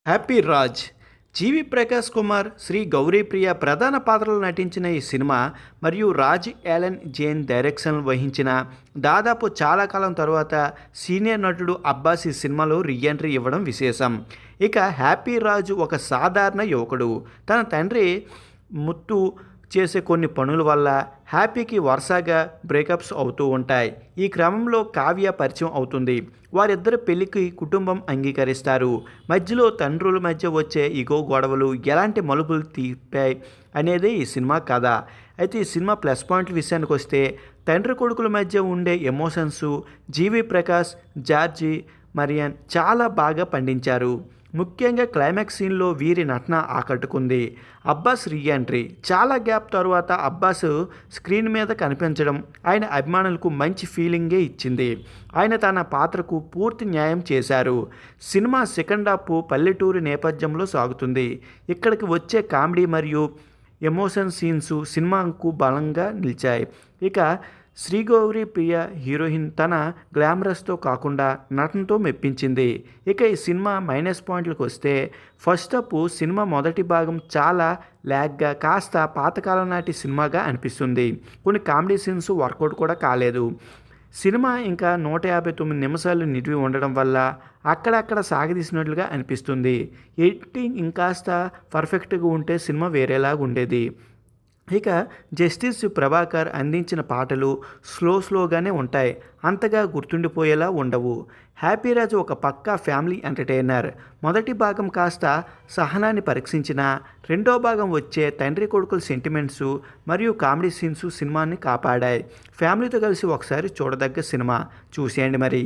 Happy Raj జీవి ప్రకాష్ కుమార్, శ్రీ గౌరీప్రియ ప్రధాన పాత్రలు నటించిన ఈ సినిమా మరియు రాజ్ యాలన్ జైన్ డైరెక్షన్ వహించిన దాదాపు చాలా కాలం తర్వాత సీనియర్ నటుడు అబ్బాస్ ఈ సినిమాలో రీఎంట్రీ ఇవ్వడం విశేషం. ఇక హ్యాపీ రాజ్ ఒక సాధారణ యువకుడు. తన తండ్రి ముత్తు చేసే కొన్ని పనుల వల్ల హ్యాపీకి వరుసగా బ్రేకప్స్ అవుతూ ఉంటాయి. ఈ క్రమంలో కావ్య పరిచయం అవుతుంది. వారిద్దరి పెళ్లికి కుటుంబం అంగీకరిస్తారు. మధ్యలో తండ్రుల మధ్య వచ్చే ఇగో గొడవలు ఎలాంటి మలుపులు తిప్పాయి అనేది ఈ సినిమా కథ. అయితే ఈ సినిమా ప్లస్ పాయింట్ల విషయానికి వస్తే తండ్రి కొడుకుల మధ్య ఉండే ఎమోషన్స్ జీవి ప్రకాష్, జార్జి మరియన్ చాలా బాగా పండించారు. ముఖ్యంగా క్లైమాక్స్ సీన్లో వీరి నటన ఆకట్టుకుంది. అబ్బాస్ రీఎంట్రీ చాలా గ్యాప్ తరువాత అబ్బాస్ స్క్రీన్ మీద కనిపించడం ఆయన అభిమానులకు మంచి ఫీలింగే ఇచ్చింది. ఆయన తన పాత్రకు పూర్తి న్యాయం చేశారు. సినిమా సెకండ్ హాఫ్ పల్లెటూరి నేపథ్యంలో సాగుతుంది. ఇక్కడికి వచ్చే కామెడీ మరియు ఎమోషన్ సీన్స్ సినిమాకు బలంగా నిలిచాయి. ఇక శ్రీగౌరి ప్రియ హీరోయిన్ తన గ్లామరస్తో కాకుండా నటనతో మెప్పించింది. ఇక ఈ సినిమా మైనస్ పాయింట్లకు వస్తే ఫస్ట్ హాఫ్ సినిమా మొదటి భాగం చాలా ల్యాగ్గా కాస్త పాతకాలం నాటి సినిమాగా అనిపిస్తుంది. కొన్ని కామెడీ సీన్స్ వర్కౌట్ కూడా కాలేదు. సినిమా ఇంకా 159 నిమిషాలు నిడివి ఉండడం వల్ల అక్కడక్కడ సాగదీసినట్లుగా అనిపిస్తుంది. ఎడిటింగ్ ఇంకాస్త పర్ఫెక్ట్గా ఉంటే సినిమా వేరేలాగా ఉండేది. ఇక జస్టిస్ ప్రభాకర్ అందించిన పాటలు స్లోగానే ఉంటాయి, అంతగా గుర్తుండిపోయేలా ఉండవు. హ్యాపీ రాజ్ ఒక పక్కా ఫ్యామిలీ ఎంటర్టైనర్. మొదటి భాగం కాస్త సహనాన్ని పరీక్షించిన రెండో భాగం వచ్చే తండ్రి కొడుకుల సెంటిమెంట్స్ మరియు కామెడీ సీన్స్ సినిమాని కాపాడాయి. ఫ్యామిలీతో కలిసి ఒకసారి చూడదగ్గ సినిమా. చూసేయండి మరి.